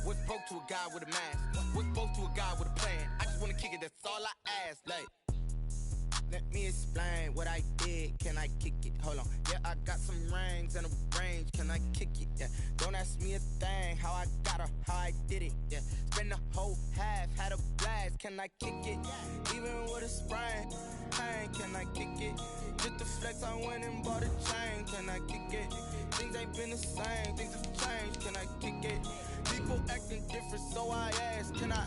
What's broke to a guy with a mask? What's broke to a guy with a plan? I just wanna kick it, that's all I ask. Like, let me explain what I did. Can I kick it? Hold on. Yeah, I got some rings and a range. Can I kick it? Yeah. Don't ask me a thing. How I got her, how I did it. Yeah. Spend the whole half, had a blast. Can I kick it? Even with a sprain, pain. Can I kick it? Just to flex, I went and bought a chain. Can I kick it? Things ain't been the same. Things have changed. Can I kick it? People acting different, so I ask. Can I?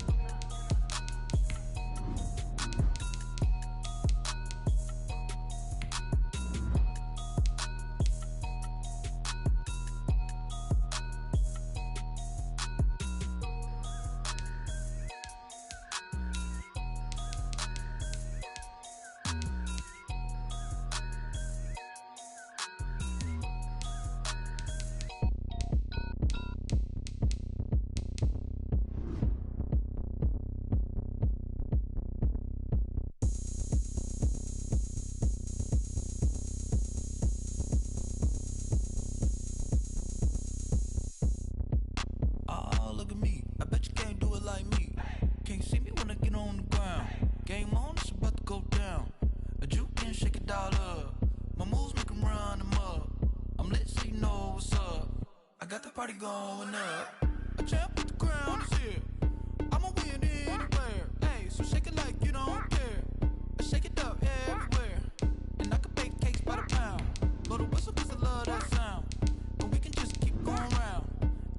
Party going up. A champ with the crown is here. I'ma win anywhere. Hey, so shake it like you don't care. I shake it up everywhere. And I can bake cakes by the pound. Blow the whistle cause I love that sound. And we can just keep going round.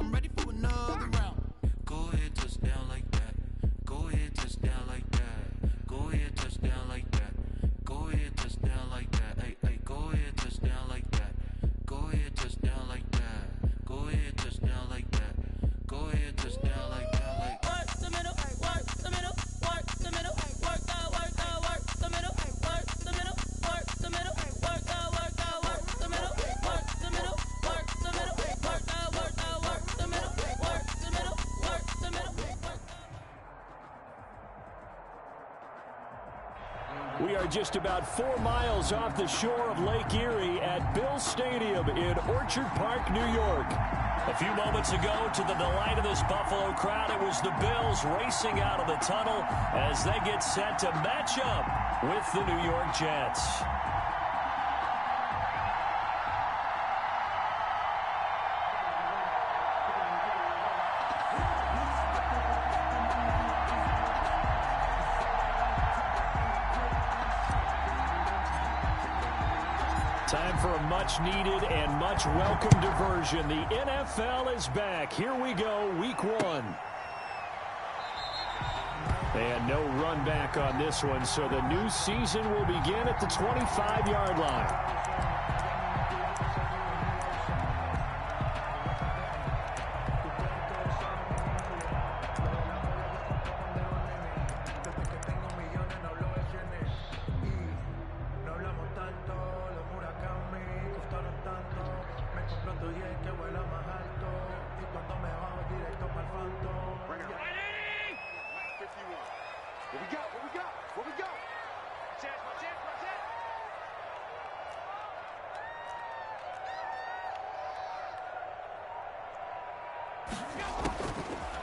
I'm ready for another round. Go ahead, touch down like that. Go ahead, touch down like that. Go ahead, touch down like that. Go ahead, touch down like that. Hey, hey, go ahead, touch down like that. Go ahead, touch down like that. Go ahead, touch down like that. Go ahead, touch down like that. Like work the middle, work the middle, work the middle, work the middle, work the middle, work the middle, work the middle, work the middle, work the middle, work the middle, work the middle, work the middle, work. We are just about 4 miles off the shore of Lake Erie at Bills Stadium in Orchard Park, New York. A few moments ago, to the delight of this Buffalo crowd, it was the Bills racing out of the tunnel as they get set to match up with the New York Jets. Time for a much-needed and much-welcome diversion. The NFL is back. Here we go, Week 1. And no run back on this one, so the new season will begin at the 25-yard line.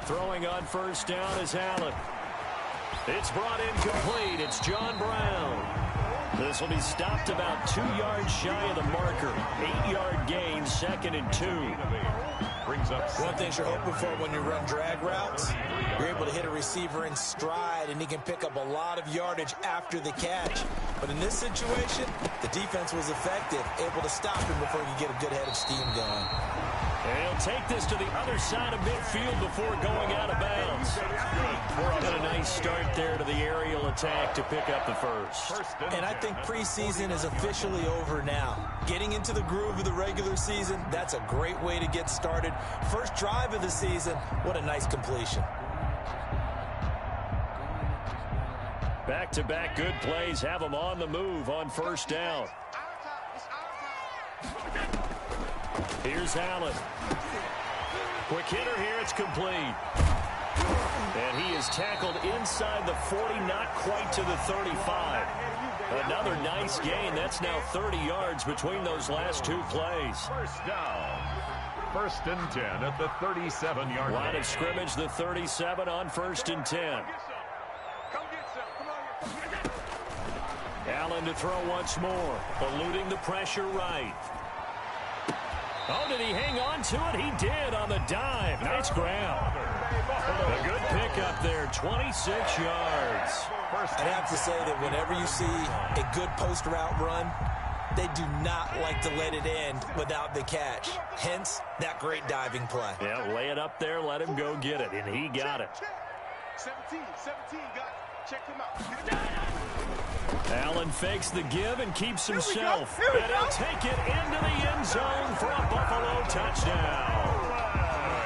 Throwing on first down is Allen. It's brought in complete. It's John Brown. This will be stopped about 2 yards shy of the marker. 8-yard gain, 2nd and 2. Brings up one thing you're hoping for when you run drag routes, you're able to hit a receiver in stride, and he can pick up a lot of yardage after the catch. But in this situation, the defense was effective, able to stop him before he could get a good head of steam going. And he'll take this to the other side of midfield before going out of bounds. Got a nice start there to the aerial attack to pick up the first. And I think preseason is officially over now. Getting into the groove of the regular season, that's a great way to get started. First drive of the season, what a nice completion. Back-to-back good plays have them on the move on first down. Here's Allen. Quick hitter here, it's complete. And he is tackled inside the 40, not quite to the 35. Another nice gain. That's now 30 yards between those last two plays. First down. 1st and 10 at the 37-yard line. Line of scrimmage, the 37 on 1st and 10. Allen to throw once more, eluding the pressure right. Oh, did he hang on to it? He did on the dive. Nice ground. A good pickup there, 26 yards. I'd have to say that whenever you see a good post route run, they do not like to let it end without the catch. Hence, that great diving play. Yeah, lay it up there, let him go get it, and he got it. 17, got it. Check him out. Allen fakes the give and keeps himself. And he'll take it into the end zone for a Buffalo touchdown.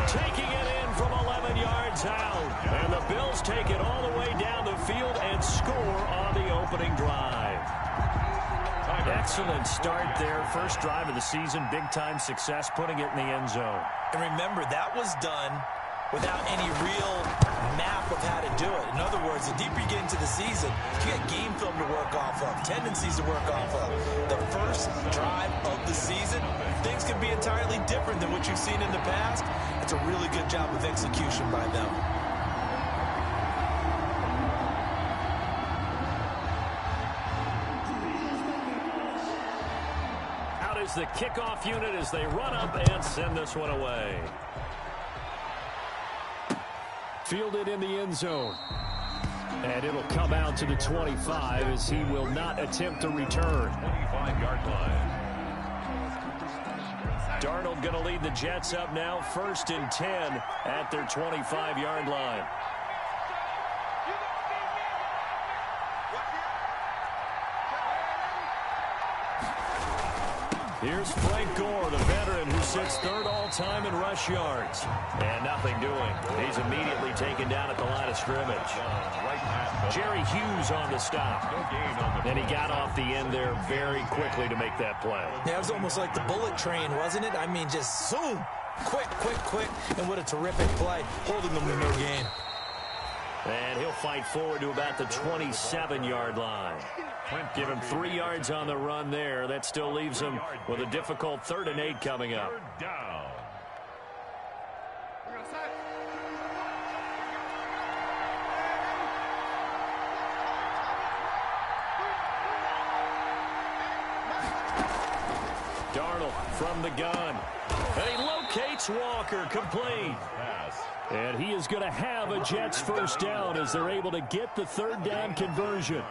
Taking it in from 11 yards out. And the Bills take it all the way down the field and score on the opening drive. Excellent start there. First drive of the season. Big-time success putting it in the end zone. And remember, that was done without any real map of how to do it. In other words, the deeper you get into the season, you got game film to work off of, tendencies to work off of. The first drive of the season, things can be entirely different than what you've seen in the past. It's a really good job of execution by them. Out is the kickoff unit as they run up and send this one away. Fielded in the end zone. And it'll come out to the 25 as he will not attempt to return. 25-yard line. Darnold going to lead the Jets up now, 1st and 10 at their 25-yard line. Here's Frank Gore, the veteran who sits 3rd all-time in rush yards. And nothing doing. He's immediately taken down at the line of scrimmage. Jerry Hughes on the stop. And he got off the end there very quickly to make that play. Yeah, it was almost like the bullet train, wasn't it? I mean, just zoom. Quick. And what a terrific play, holding them to no gain. And he'll fight forward to about the 27-yard line. Give him 3 yards on the run there. That still leaves him with a difficult 3rd and 8 coming up. Down. Darnold from the gun. And he locates Walker, complete. And he is going to have a Jets first down as they're able to get the 3rd down conversion.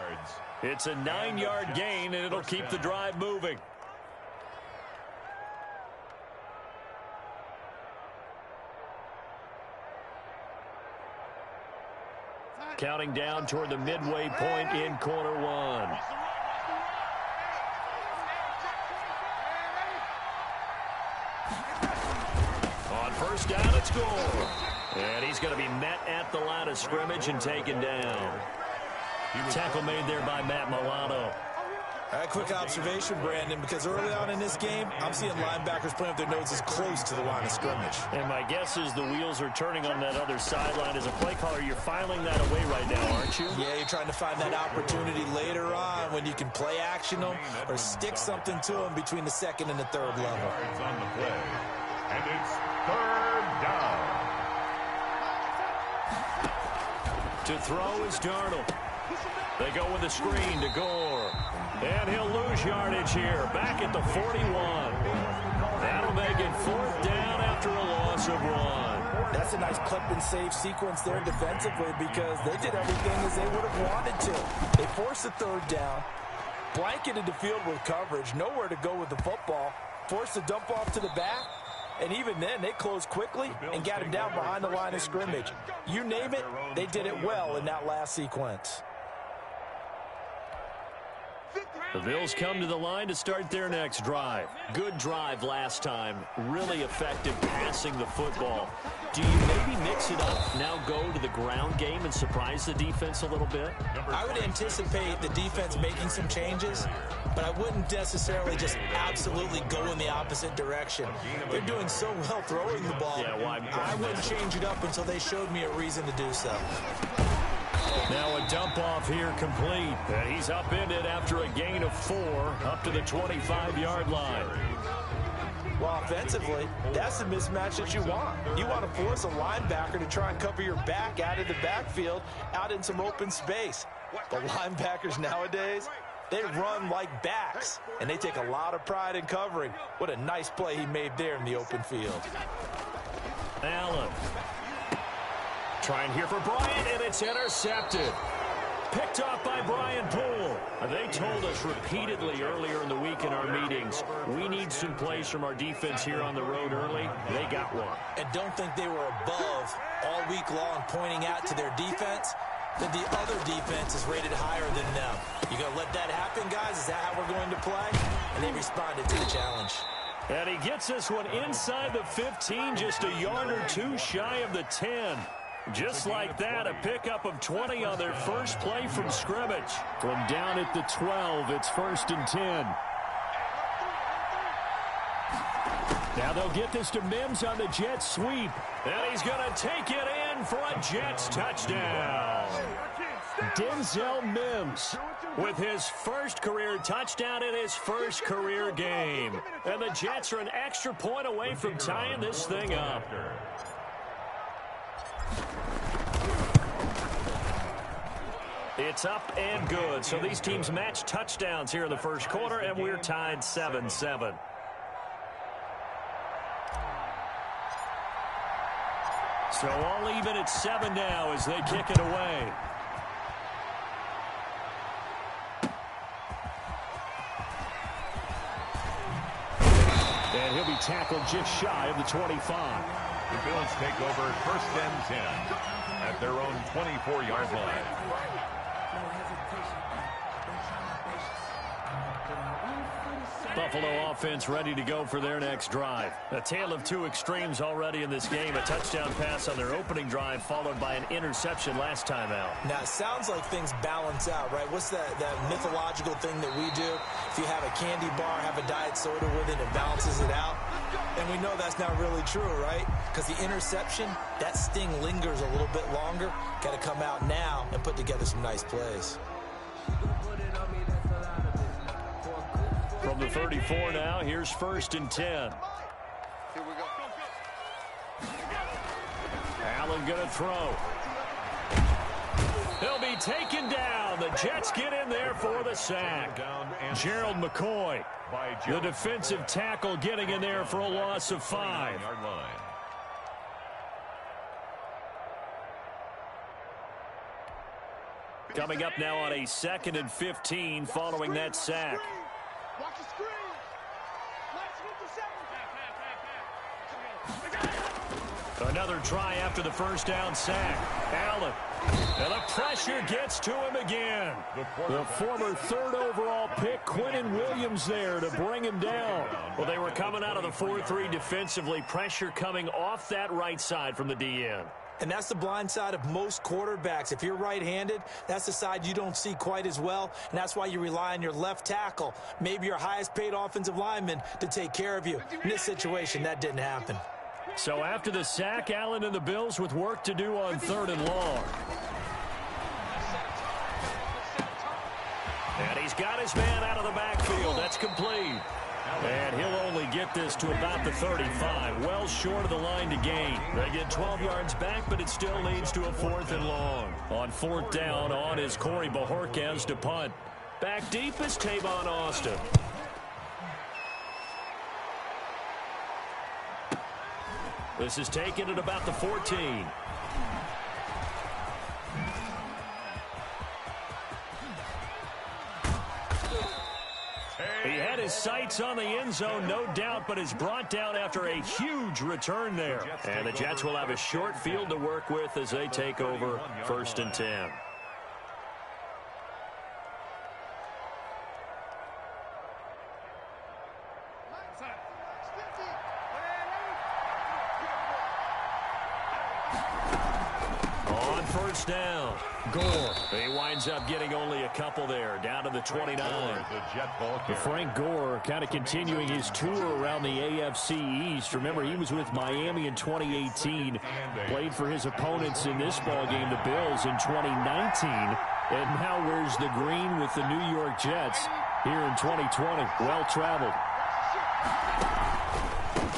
It's a 9-yard gain, and it'll keep the drive moving. Counting down toward the midway point in quarter one. On first down, it's Gore. And he's going to be met at the line of scrimmage and taken down. Tackle made there by Matt Milano. A quick observation, Brandon, because early on in this game, I'm seeing linebackers playing with their noses close to the line of scrimmage. And my guess is the wheels are turning on that other sideline. As a play caller, you're filing that away right now, aren't you? Yeah, you're trying to find that opportunity later on when you can play action them or stick something to them between the 2nd and the 3rd level. On the play. And it's 3rd down. To throw is Darnold. They go with the screen to Gore. And he'll lose yardage here. Back at the 41. That'll make it 4th down after a loss of 1. That's a nice clip and save sequence there defensively because they did everything as they would have wanted to. They forced the 3rd down, blanketed the field with coverage, nowhere to go with the football, forced the dump off to the back, and even then they closed quickly and got him down behind the line of scrimmage. You name it, they did it well in that last sequence. The Bills come to the line to start their next drive. Good drive last time. Really effective passing the football. Do you maybe mix it up, now go to the ground game and surprise the defense a little bit? I would anticipate the defense making some changes, but I wouldn't necessarily just absolutely go in the opposite direction. They're doing so well throwing the ball. Yeah, why? I wouldn't change it up until they showed me a reason to do so. Now a dump off here complete. And he's upended after a gain of 4 up to the 25-yard line. Well, offensively, that's the mismatch that you want. You want to force a linebacker to try and cover your back out of the backfield, out in some open space. The linebackers nowadays, they run like backs, and they take a lot of pride in covering. What a nice play he made there in the open field. Allen. Trying here for Bryant, and it's intercepted. Picked off by Brian Poole. They told us repeatedly earlier in the week in our meetings, we need some plays from our defense here on the road early. They got one. And don't think they were above all week long pointing out to their defense that the other defense is rated higher than them. You going to let that happen, guys? Is that how we're going to play? And they responded to the challenge. And he gets this one inside the 15, just a yard or two shy of the 10. Just like that, a pickup of 20 on their first play from scrimmage. From down at the 12, it's 1st and 10. Now they'll get this to Mims on the Jets sweep. And he's going to take it in for a Jets touchdown. Denzel Mims with his first career touchdown in his first career game. And the Jets are an extra point away from tying this thing up. It's up and good. So these teams match touchdowns here in the first quarter, and we're tied 7-7. So all even at 7 now as they kick it away. And he'll be tackled just shy of the 25. The Bills take over 1st and 10 at their own 24-yard line. Buffalo offense ready to go for their next drive. A tale of two extremes already in this game. A touchdown pass on their opening drive followed by an interception last time out. Now, it sounds like things balance out, right? What's that mythological thing that we do? If you have a candy bar, have a diet soda with it, it balances it out. And we know that's not really true, right? Because the interception, that sting lingers a little bit longer. Got to come out now and put together some nice plays. From the 34 now, here's 1st and 10. Here we go. Allen going to throw. He'll be taken down. The Jets get in there for the sack. Gerald McCoy, the defensive tackle, getting in there for a loss of 5. Coming up now on a 2nd and 15 following that sack. Watch the screen. Another try after the first down sack. Allen. And the pressure gets to him again. The former 3rd overall pick, Quinnen Williams, there to bring him down. Well, they were coming out of the 4-3 defensively. Pressure coming off that right side from the DN. And that's the blind side of most quarterbacks. If you're right-handed, that's the side you don't see quite as well, and that's why you rely on your left tackle, maybe your highest-paid offensive lineman, to take care of you. In this situation, that didn't happen. So after the sack, Allen and the Bills with work to do on 3rd and long. And he's got his man out of the backfield. That's complete. And he'll only get this to about the 35, well short of the line to gain. They get 12 yards back, but it still leads to a 4th and long. On 4th down, on is Corey Bajorquez to punt. Back deep is Tavon Austin. This is taken at about the 14. He had his sights on the end zone, no doubt, but is brought down after a huge return there. And the Jets will have a short field to work with as they take over 1st and 10. first down. Gore. He winds up getting only a couple there, down to the 29. Frank Gore kind of continuing his tour around the AFC East. Remember, he was with Miami in 2018. Played for his opponents in this ballgame, the Bills, in 2019. And now wears the green with the New York Jets here in 2020. Well-traveled.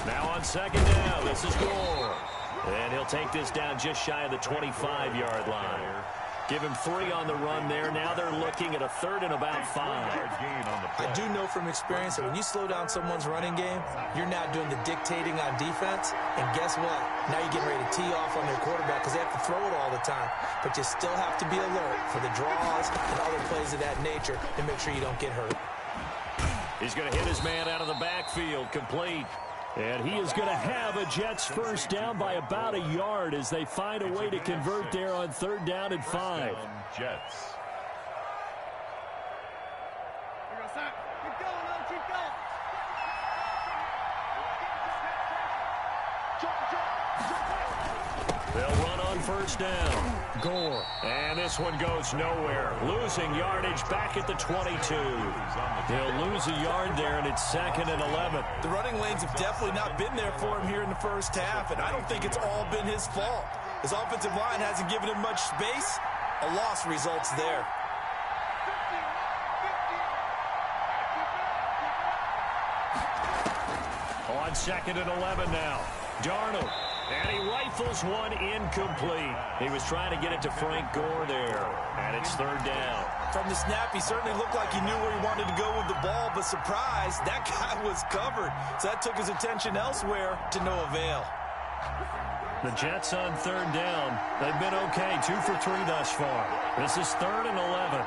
Now on second down, this is Gore. And he'll take this down just shy of the 25-yard line. Give him 3 on the run there. Now they're looking at a 3rd and about 5. I do know from experience that when you slow down someone's running game, you're now doing the dictating on defense. And guess what? Now you're getting ready to tee off on their quarterback because they have to throw it all the time. But you still have to be alert for the draws and other plays of that nature to make sure you don't get hurt. He's going to hit his man out of the backfield, complete. And he is going to have a Jets first down by about a yard as they find a way to convert there on 3rd down and 5. Jets. Keep going, keep going. They'll run on first down. Gore. And this one goes nowhere. Losing yardage back at the 22. They'll lose a yard there, and it's 2nd and 11. The running lanes have definitely not been there for him here in the first half, and I don't think it's all been his fault. His offensive line hasn't given him much space. A loss results there. On 2nd and 11 now. Darnold. And he rifles one incomplete. He was trying to get it to Frank Gore there. And it's 3rd down. From the snap, he certainly looked like he knew where he wanted to go with the ball, but surprise, that guy was covered. So that took his attention elsewhere to no avail. The Jets on 3rd down. They've been okay, 2 for 3 thus far. This is 3rd and 11.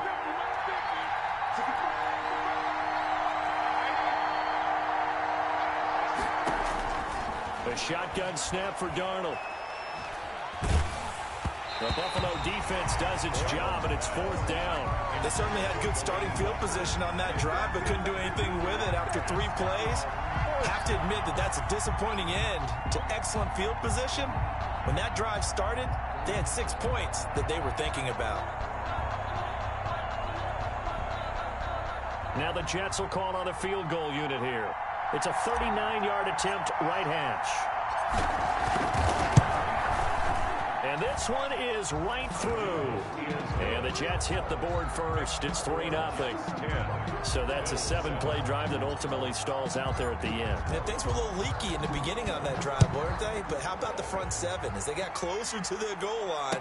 A shotgun snap for Darnold. The Buffalo defense does its job, and it's 4th down. They certainly had good starting field position on that drive, but couldn't do anything with it after 3 plays. Have to admit that that's a disappointing end to excellent field position. When that drive started, they had 6 points that they were thinking about. Now the Jets will call on a field goal unit here. It's a 39-yard attempt, right hash. And this one is right through. And the Jets hit the board first. It's 3-0. So that's a 7-play drive that ultimately stalls out there at the end. And things were a little leaky in the beginning on that drive, weren't they? But how about the front 7? As they got closer to the goal line,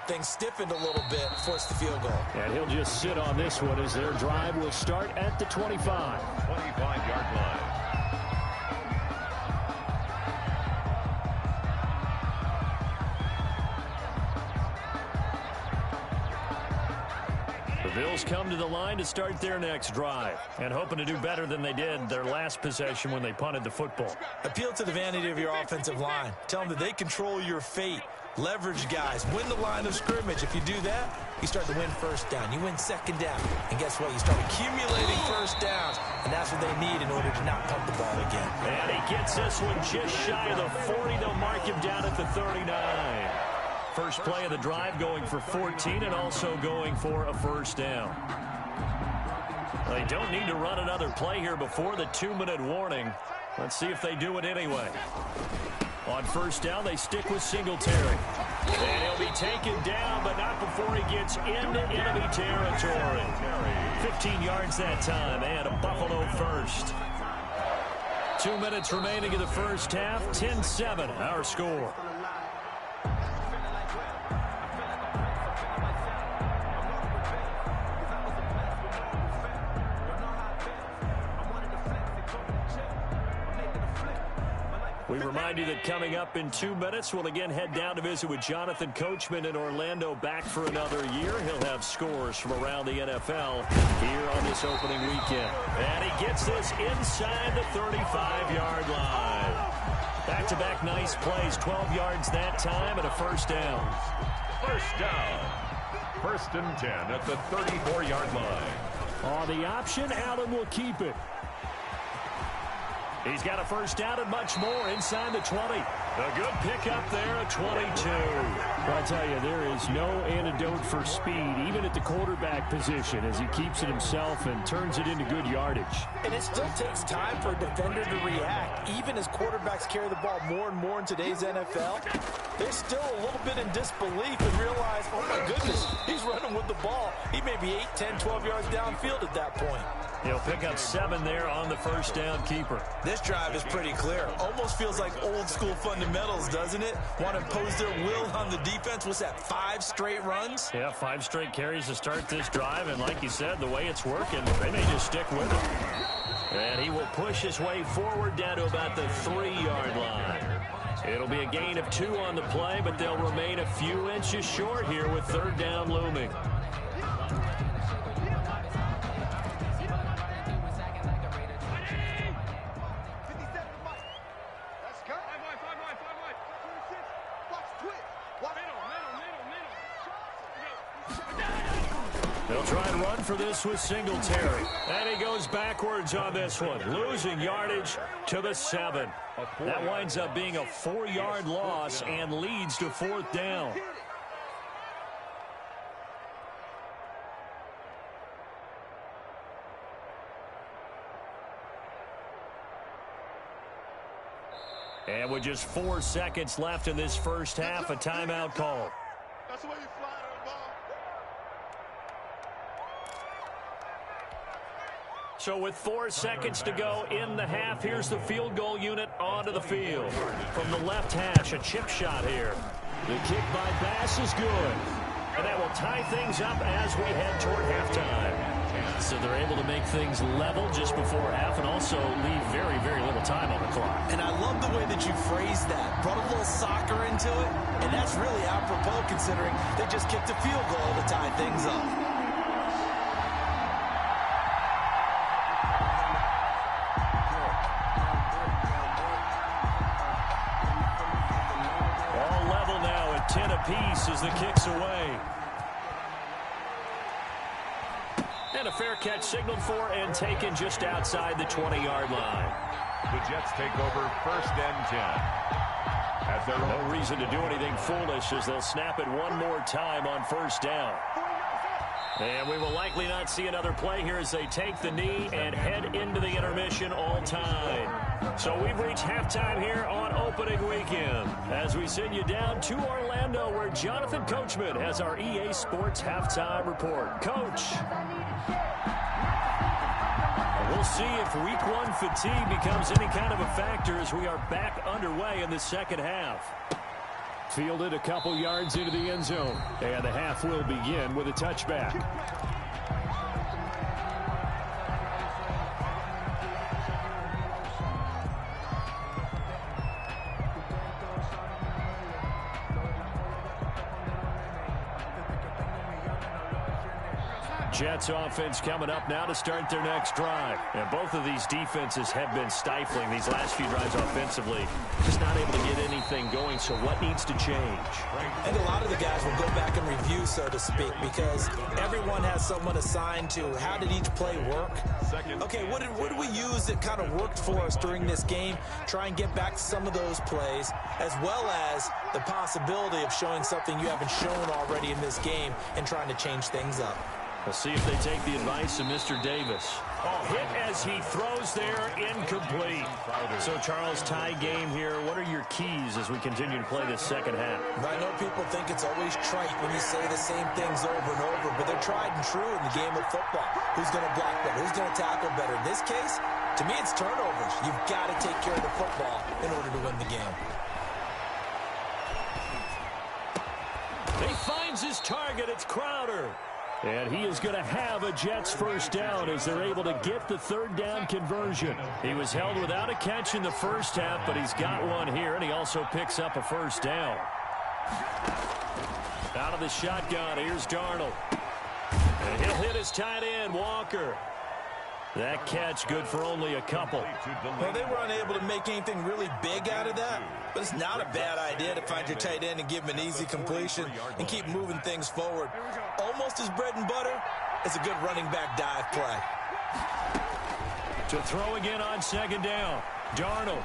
things stiffened a little bit, forced the field goal. And he'll just sit on this one as their drive will start at the 25. 25-yard line. The Bills come to the line to start their next drive and hoping to do better than they did their last possession when they punted the football. Appeal to the vanity of your offensive line. Tell them that they control your fate. Leverage guys. Win the line of scrimmage. If you do that, you start to win first down. You win second down. And guess what? You start accumulating first downs. And that's what they need in order to not pump the ball again. And he gets this one just shy of the 40. They'll mark him down at the 39. First play of the drive going for 14 and also going for a first down. They don't need to run another play here before the 2-minute warning. Let's see if they do it anyway. On first down, they stick with Singletary. And he'll be taken down, but not before he gets into enemy territory. 15 yards that time, and a Buffalo first. 2 minutes remaining in the first half, 10-7, our score. We remind you that coming up in 2 minutes, we'll again head down to visit with Jonathan Coachman in Orlando, back for another year. He'll have scores from around the NFL here on this opening weekend. And he gets this inside the 35-yard line. Back-to-back nice plays, 12 yards that time, and a first down. First down. 1st and 10 at the 34-yard line. On the option, Allen will keep it. He's got a first down and much more inside the 20. A good pickup there at 22. Well, I tell you, there is no antidote for speed, even at the quarterback position, as he keeps it himself and turns it into good yardage. And it still takes time for a defender to react. Even as quarterbacks carry the ball more and more in today's NFL, they're still a little bit in disbelief and realize, oh my goodness, he's running with the ball. He may be 8, 10, 12 yards downfield at that point. He'll pick up 7 there on the first down keeper. This drive is pretty clear. Almost feels like old school fundamentals, doesn't it? Want to impose their will on the defense. What's that, 5 straight runs? Yeah, 5 straight carries to start this drive. And like you said, the way it's working, they may just stick with it. And he will push his way forward down to about the 3-yard line. It'll be a gain of 2 on the play, but they'll remain a few inches short here with 3rd down looming. They'll try and run for this with Singletary. And he goes backwards on this one, losing yardage to the 7. That winds up being a 4-yard loss and leads to 4th down. And with just 4 seconds left in this first half, a timeout call. That's the way you fly that ball. So with 4 seconds to go in the half, here's the field goal unit onto the field. From the left hash, a chip shot here. The kick by Bass is good. And that will tie things up as we head toward halftime. So they're able to make things level just before half and also leave very, very little time on the clock. And I love the way that you phrased that. Brought a little soccer into it, and that's really apropos considering they just kicked a field goal to tie things up. All level now at 10 apiece as the kick's away. And a fair catch signaled for and taken just outside the 20-yard line. The Jets take over 1st and 10. As their no reason to do anything foolish as they'll snap it one more time on 1st down. And we will likely not see another play here as they take the knee and head into the intermission all time. So we've reached halftime here on opening weekend as we send you down to Orlando where Jonathan Coachman has our EA Sports halftime report. Coach. We'll see if week 1 fatigue becomes any kind of a factor as we are back underway in the second half. Fielded a couple yards into the end zone. And the half will begin with a touchback. Jets offense coming up now to start their next drive. And both of these defenses have been stifling these last few drives offensively. Just not able to get anything going, so what needs to change? And a lot of the guys will go back and review, so to speak, because everyone has someone assigned to how did each play work. Okay, what did we use that kind of worked for us during this game? Try and get back to some of those plays, as well as the possibility of showing something you haven't shown already in this game and trying to change things up. We'll see if they take the advice of Mr. Davis. Hit as he throws there, incomplete. So, Charles, tie game here. What are your keys as we continue to play this second half? I know people think it's always trite when you say the same things over and over, but they're tried and true in the game of football. Who's going to block better? Who's going to tackle better? In this case, to me, it's turnovers. You've got to take care of the football in order to win the game. He finds his target. It's Crowder. And he is going to have a Jets first down as they're able to get the 3rd down conversion. He was held without a catch in the first half, but he's got one here, and he also picks up a first down. Out of the shotgun, here's Darnold. And he'll hit his tight end, Walker. That catch good for only a couple. Well, they were unable to make anything really big out of that, but it's not a bad idea to find your tight end and give him an easy completion and keep moving things forward. Almost as bread and butter as a good running back dive play. To throw again on 2nd down. Darnold.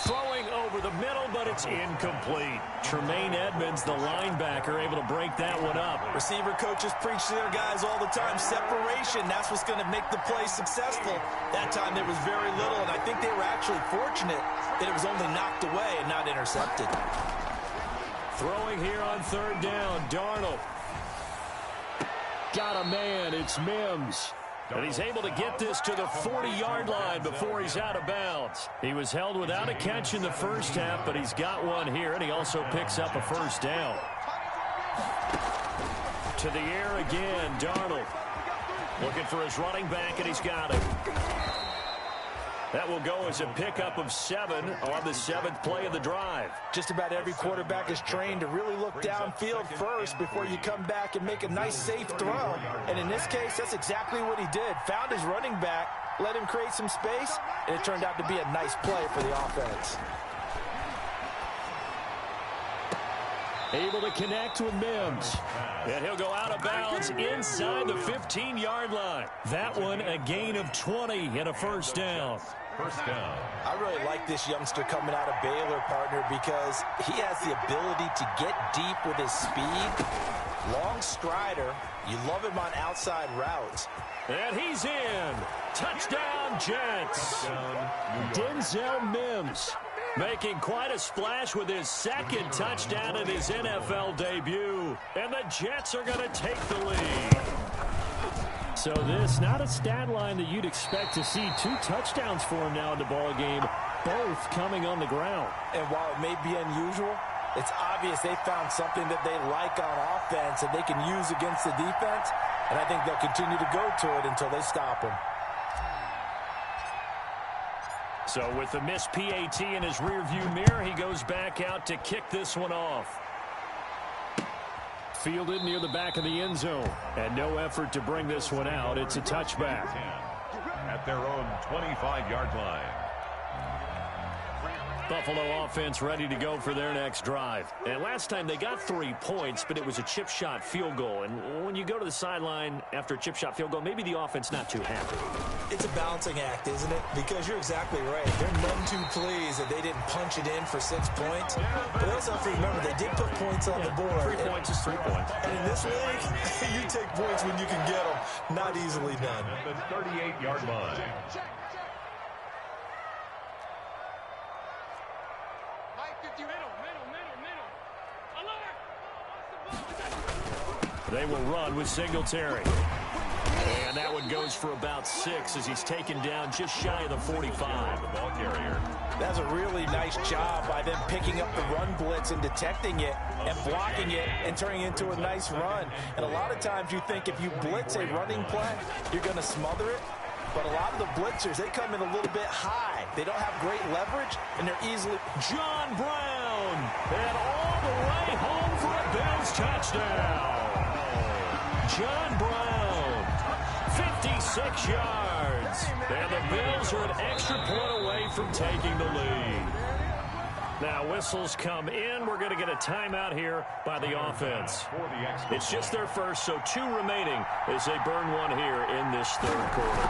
Throwing over the middle, but it's incomplete. Tremaine Edmonds, the linebacker, able to break that one up. Receiver coaches preach to their guys all the time. Separation, that's what's going to make the play successful. That time there was very little, and I think they were actually fortunate that it was only knocked away and not intercepted. Throwing here on third down, Darnold. Got a man, it's Mims. And he's able to get this to the 40-yard line before he's out of bounds. He was held without a catch in the first half, but he's got one here, and he also picks up a first down. To the air again, Darnold. Looking for his running back, and he's got it. That will go as a pickup of 7 on the 7th play of the drive. Just about every quarterback is trained to really look downfield first before you come back and make a nice, safe throw. And in this case, that's exactly what he did. Found his running back, let him create some space, and it turned out to be a nice play for the offense. Able to connect with Mims. And he'll go out of bounds inside the 15-yard line. That one a gain of 20 and a first down. First down. I really like this youngster coming out of Baylor, partner, because he has the ability to get deep with his speed. Long strider. You love him on outside routes. And he's in. Touchdown, Jets. Denzel Mims making quite a splash with his second touchdown in his NFL debut. And the Jets are going to take the lead. So this, not a stat line that you'd expect to see. 2 touchdowns for him now in the ball game, both coming on the ground. And while it may be unusual, it's obvious they found something that they like on offense and they can use against the defense. And I think they'll continue to go to it until they stop him. So with the missed PAT in his rearview mirror, he goes back out to kick this one off. Fielded near the back of the end zone. And no effort to bring this one out. It's a touchback. At their own 25-yard line. Buffalo offense ready to go for their next drive. And last time they got 3 points, but it was a chip shot field goal. And when you go to the sideline after a chip shot field goal, maybe the offense not too happy. It's a balancing act, isn't it? Because you're exactly right. They're none too pleased that they didn't punch it in for 6 points. But they also have to remember they did put points on the board. 3 points is 3 points. And in this league, you take points when you can get them. Not easily done. At the 38-yard line. They will run with Singletary. And that one goes for about 6 as he's taken down just shy of the 45. The ball carrier. That's a really nice job by them picking up the run blitz and detecting it and blocking it and turning it into a nice run. And a lot of times you think if you blitz a running play, you're going to smother it. But a lot of the blitzers, they come in a little bit high. They don't have great leverage, and they're easily... John Brown! And all the way home for a Bills touchdown. John Brown, 56 yards. And the Bills are an extra point away from taking the lead. Now whistles come in. We're going to get a timeout here by the offense. It's just their first, so 2 remaining as they burn one here in this third quarter.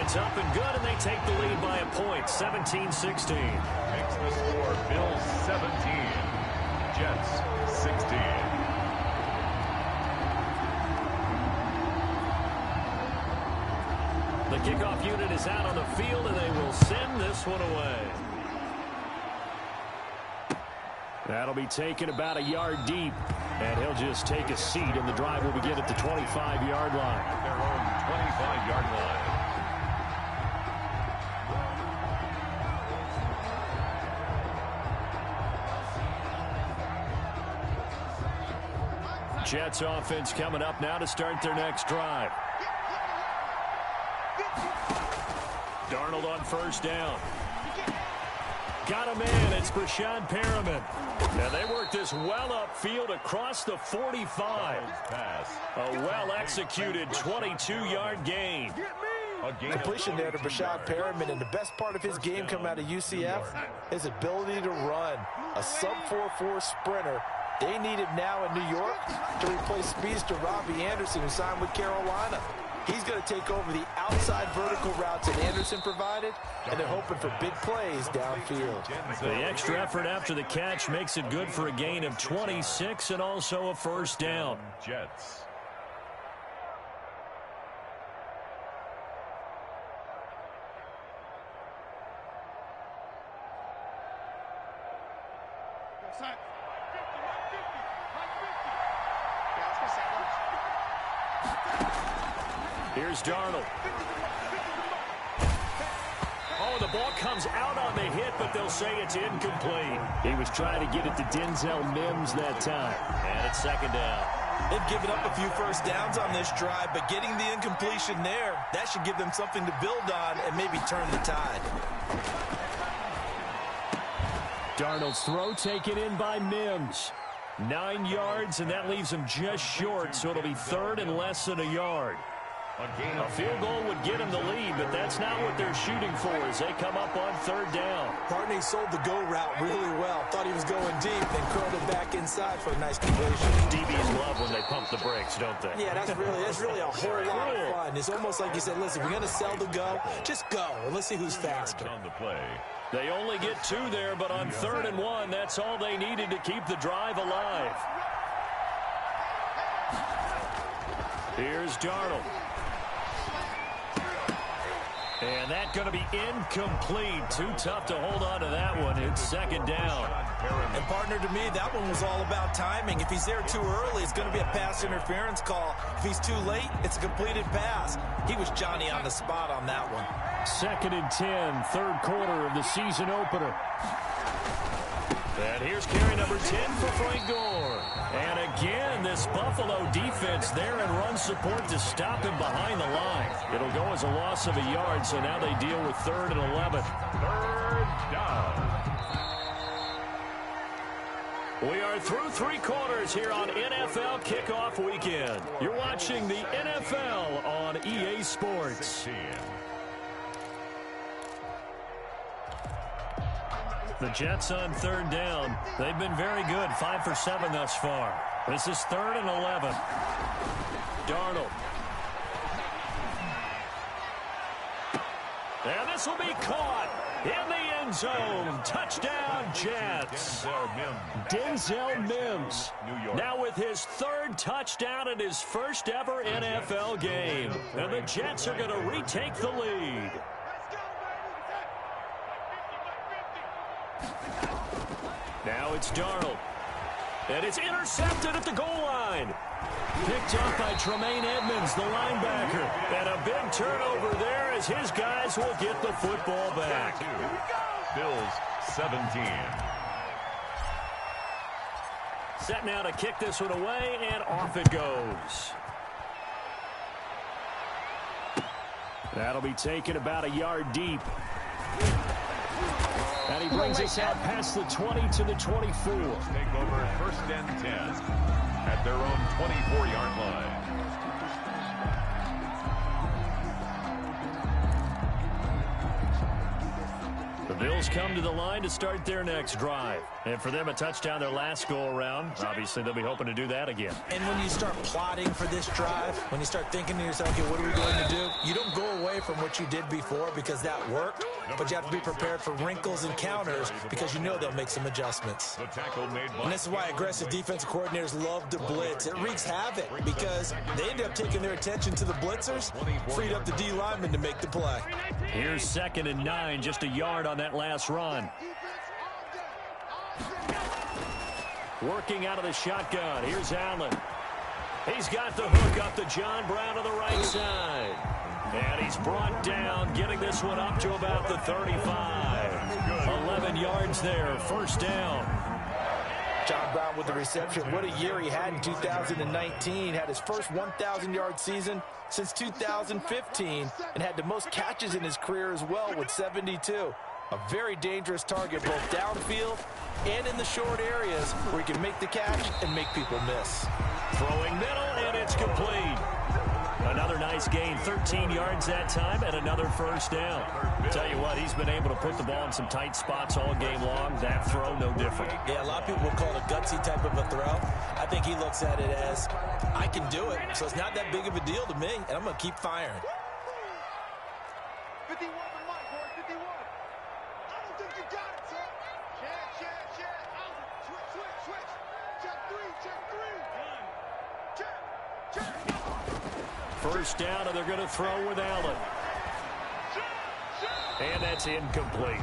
It's up and good, and they take the lead by a point, 17-16. Makes the score Bills 17, Jets 16. The kickoff unit is out on the field, and they will send this one away. That'll be taken about a yard deep, and he'll just take a seat, and the drive will begin at the 25-yard line. At their own 25-yard line. Jets offense coming up now to start their next drive. Darnold on first down. Got a man. It's Brashad Perriman. And they work this well upfield across the 45. A well-executed 22-yard gain. Completion there to Brashad Perriman, and the best part of his game coming out of UCF, his ability to run. A sub-4.4 sprinter. They need him now in New York to replace speedster Robbie Anderson, who signed with Carolina. He's going to take over the outside vertical routes that Anderson provided, and they're hoping for big plays downfield. The extra effort after the catch makes it good for a gain of 26 and also a first down. Jets. Here's Darnold. Oh, the ball comes out on the hit, but they'll say it's incomplete. He was trying to get it to Denzel Mims that time. And it's second down. They've given up a few first downs on this drive, but getting the incompletion there, that should give them something to build on and maybe turn the tide. Darnold's throw taken in by Mims. 9 yards, and that leaves him just short, so it'll be third and less than a yard. A field goal would get him the lead, but that's not what they're shooting for as they come up on third down. Partney sold the go route really well. Thought he was going deep, then curled it back inside for a nice completion. DBs love when they pump the brakes, don't they? Yeah, that's really a whole lot of fun. It's almost like you said, listen, we're going to sell the go. Just go, and let's see who's faster. On the play. They only get 2 there, but on 3rd and 1, that's all they needed to keep the drive alive. Here's Darnold. And that's going to be incomplete. Too tough to hold on to that one. It's second down. And, partner, to me, that one was all about timing. If he's there too early, it's going to be a pass interference call. If he's too late, it's a completed pass. He was Johnny on the spot on that one. 2nd and 10, third quarter of the season opener. And here's carry number 10 for Frank Gore. And again, this Buffalo defense there in run support to stop him behind the line. It'll go as a loss of a yard, so now they deal with 3rd and 11. 3rd down. We are through 3 quarters here on NFL Kickoff Weekend. You're watching the NFL on EA Sports. 16. The Jets on 3rd down. They've been very good, 5 for 7 thus far. This is 3rd and 11. Darnold. And this will be caught in the end zone. Touchdown, Jets. Denzel Mims. Now with his 3rd touchdown in his first ever NFL game. And the Jets are going to retake the lead. Now it's Darnold. And it's intercepted at the goal line. Picked up by Tremaine Edmonds, the linebacker. And a big turnover there as his guys will get the football back. Bills 17. Set now to kick this one away, and off it goes. That'll be taken about a yard deep. And he brings us out past the 20 to the 24. Take over 1st and 10 at their own 24-yard line. The Bills come to the line to start their next drive. And for them, a touchdown their last go-around. Obviously, they'll be hoping to do that again. And when you start plotting for this drive, when you start thinking to yourself, okay, what are we going to do? You don't go away from what you did before because that worked, but you have to be prepared for wrinkles and counters because you know they'll make some adjustments. The tackle made by, and this is why aggressive defensive coordinators love to blitz. It wreaks havoc because they end up taking their attention to the blitzers, freed up the D lineman to make the play. Here's 2nd and 9, just a yard on that last run. Working out of the shotgun. Here's Allen. He's got the hook up to John Brown to the right side. And he's brought down, getting this one up to about the 35. 11 yards there, first down. John Brown with the reception. What a year he had in 2019. Had his first 1,000-yard season since 2015 and had the most catches in his career as well with 72. A very dangerous target both downfield and in the short areas where he can make the catch and make people miss. Throwing middle, and it's complete. Another nice gain, 13 yards that time, and another first down. Tell you what, he's been able to put the ball in some tight spots all game long. That throw, no different. Yeah, a lot of people would call it a gutsy type of a throw. I think he looks at it as, I can do it, so it's not that big of a deal to me, and I'm going to keep firing. 51 for Mike, boy, 51. I don't think you got it, sir. Check. Switch. Check three. First down, and they're going to throw with Allen. And that's incomplete.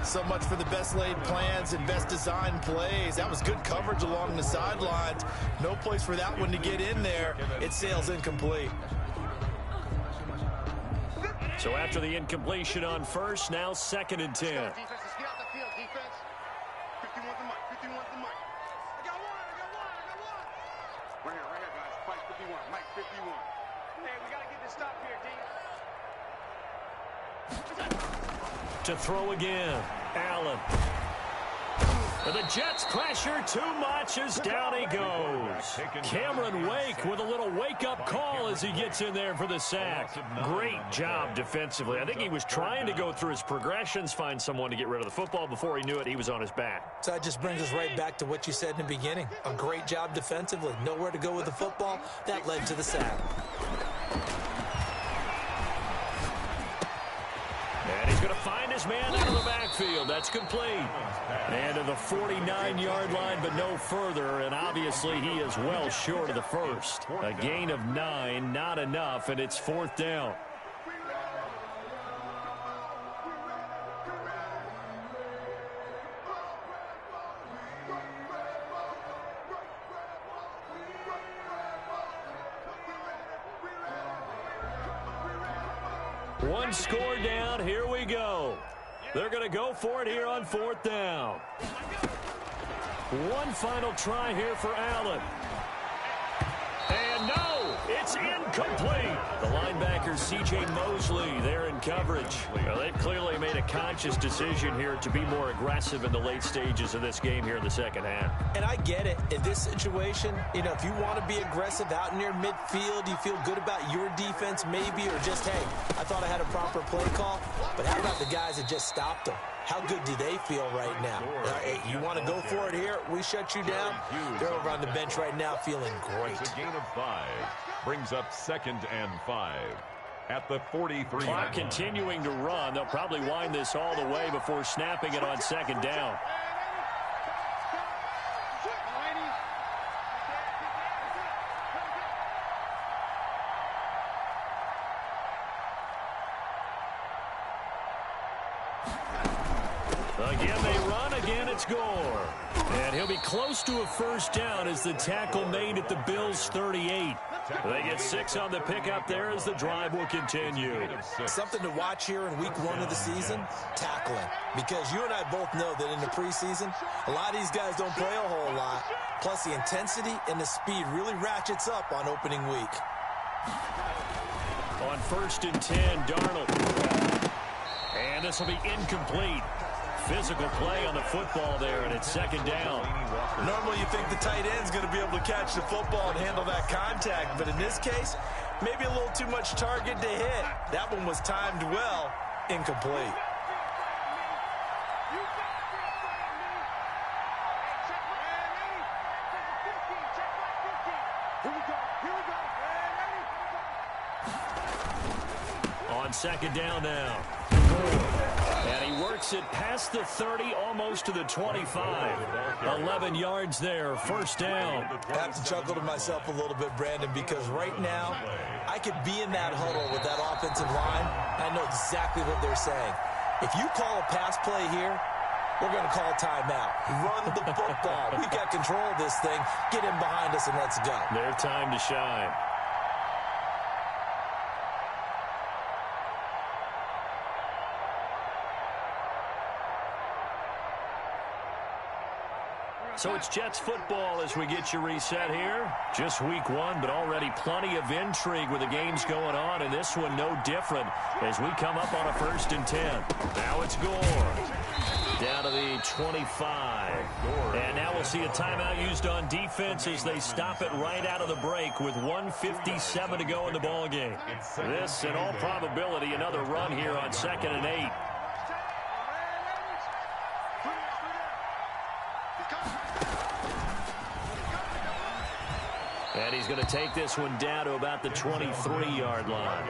So much for the best laid plans and best designed plays. That was good coverage along the sidelines. No place for that one to get in there. It sails incomplete. So after the incompletion on first, now 2nd and 10. Defense, let's get out the field, defense. 51 to Mike. I got one. Right here, guys. Mike 51. Hey, we got to get this stop here, D. To throw again, Allen. And the Jets pressure too much as down he goes. Cameron Wake with a little wake-up call as he gets in there for the sack. Great job defensively. I think he was trying to go through his progressions, find someone to get rid of the football. Before he knew it, he was on his back. So that just brings us right back to what you said in the beginning. A great job defensively. Nowhere to go with the football. That led to the sack. And he's going to find his man out of the backfield. That's complete. And to the 49-yard line, but no further. And obviously he is well short of the first. A gain of 9, not enough, and it's 4th down. One score down. Here we go. They're going to go for it here on 4th down. One final try here for Allen. And no, it's incomplete. The linebacker, C.J. Mosley, there in coverage. Well, they've clearly made a conscious decision here to be more aggressive in the late stages of this game here in the second half. And I get it. In this situation, you know, if you want to be aggressive out near midfield, you feel good about your defense maybe, or just, hey, I thought I had a proper play call. But how about the guys that just stopped them? How good do they feel right now? Hey, you want to go for it here? We shut you down. They're over on the bench right now feeling great. A gain of 5 brings up 2nd and 5 at the 43. Clock continuing to run. They'll probably wind this all the way before snapping it on 2nd down. Again, they run. Again, it's Gore. And he'll be close to a first down as the tackle made at the Bills' 38. They get 6 on the pickup there as the drive will continue. Something to watch here in week 1 of the season, tackling. Because you and I both know that in the preseason, a lot of these guys don't play a whole lot. Plus, the intensity and the speed really ratchets up on opening week. On 1st and 10, Darnold. And this will be incomplete. Physical play on the football there, and it's 2nd down. Normally you think the tight end's going to be able to catch the football and handle that contact, but in this case, maybe a little too much target to hit. That one was timed well, incomplete. On 2nd down now. And he works it past the 30, almost to the 25. 11 yards there, first down. I have to chuckle to myself a little bit, Brandon, because right now, I could be in that huddle with that offensive line. I know exactly what they're saying. If you call a pass play here, we're going to call a timeout. Run the football. We've got control of this thing. Get in behind us and let's go. Their time to shine. So it's Jets football as we get you reset here. Just week 1, but already plenty of intrigue with the games going on, and this one no different as we come up on a 1st and 10. Now it's Gore. Down to the the 25. And now we'll see a timeout used on defense as they stop it right out of the break with 1:57 to go in the ballgame. This, in all probability, another run here on 2nd and 8. And he's going to take this one down to about the 23-yard line.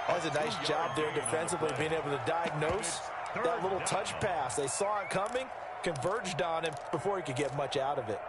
That was a nice job there defensively, being able to diagnose that little touch pass. They saw it coming, converged on him before he could get much out of it.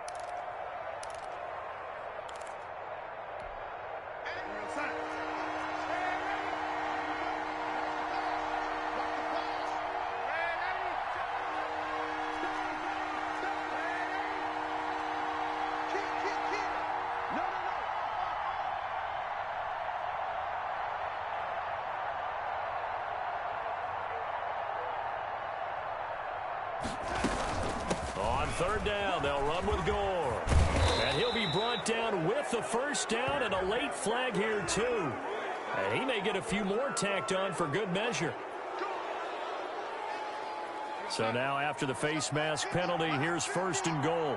On 3rd down, they'll run with Gore. And he'll be brought down with the first down and a late flag here, too. And he may get a few more tacked on for good measure. So now after the face mask penalty, here's 1st and goal.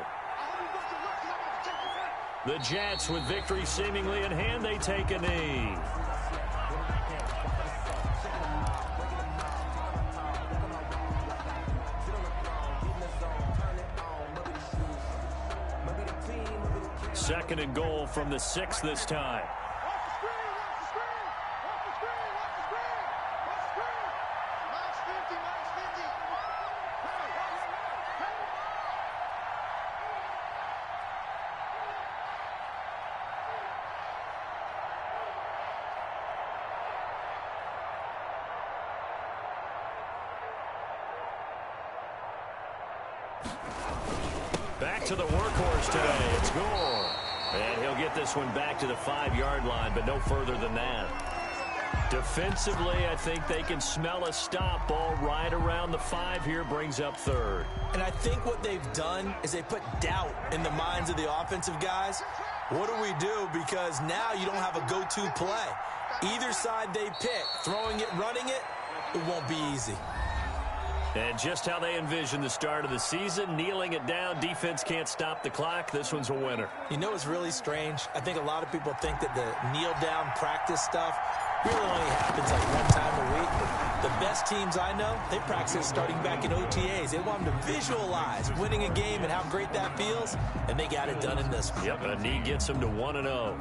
The Jets, with victory seemingly in hand, they take a knee. Second and goal from the 6 this time. Back to the workhorse today. It's Gore. And he'll get this one back to the 5-yard line, but no further than that. Defensively, I think they can smell a stop. Ball right around the 5 here, brings up 3rd. And I think what they've done is they put doubt in the minds of the offensive guys. What do we do? Because now you don't have a go-to play. Either side they pick, throwing it, running it, it won't be easy. And just how they envision the start of the season, kneeling it down, defense can't stop the clock. This one's a winner. You know what's really strange? I think a lot of people think that the kneel-down practice stuff really only happens like one time a week. The best teams I know, they practice starting back in OTAs. They want them to visualize winning a game and how great that feels, and they got it done in this one. Yep, a knee gets them to 1-0.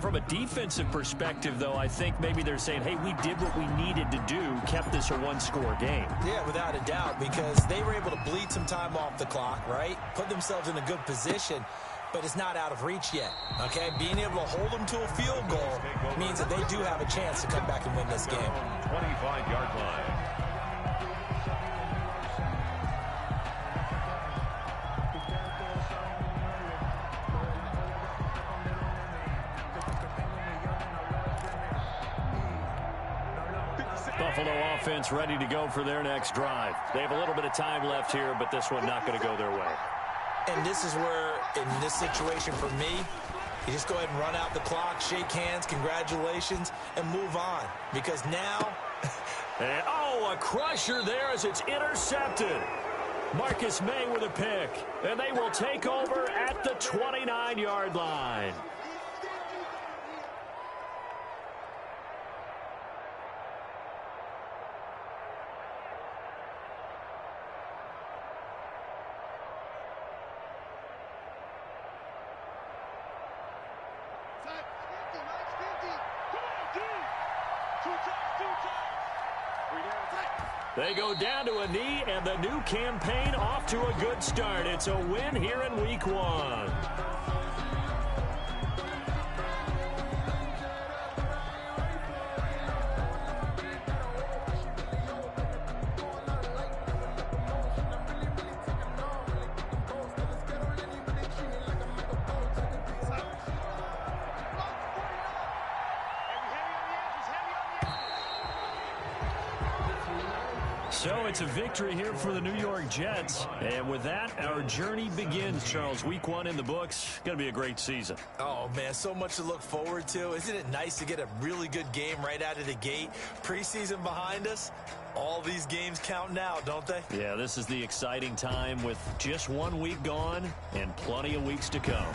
From a defensive perspective, though, I think maybe they're saying, hey, we did what we needed to do, kept this a one-score game. Yeah, without a doubt, because they were able to bleed some time off the clock, right? Put themselves in a good position, but it's not out of reach yet, okay? Being able to hold them to a field goal means that they do have a chance to come back and win this game. 25-yard line. Buffalo offense ready to go for their next drive. They have a little bit of time left here, but this one not going to go their way. And this is where, in this situation for me, you just go ahead and run out the clock, shake hands, congratulations, and move on. Because now... and, a crusher there as it's intercepted. Marcus May with a pick. And they will take over at the 29-yard line. They go down to a knee, and the new campaign off to a good start. It's a win here in Week 1. So it's a victory here for the New York Jets. And with that, our journey begins, Charles. Week 1 in the books. Going to be a great season. Oh, man, so much to look forward to. Isn't it nice to get a really good game right out of the gate? Preseason behind us. All these games count now, don't they? Yeah, this is the exciting time with just 1 week gone and plenty of weeks to come.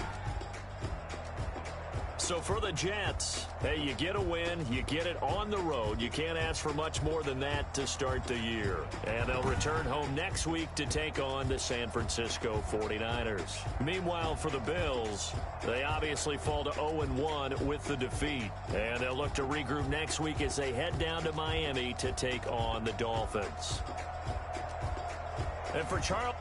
So for the Jets, hey, you get a win, you get it on the road. You can't ask for much more than that to start the year. And they'll return home next week to take on the San Francisco 49ers. Meanwhile, for the Bills, they obviously fall to 0-1 with the defeat. And they'll look to regroup next week as they head down to Miami to take on the Dolphins. And for Charles...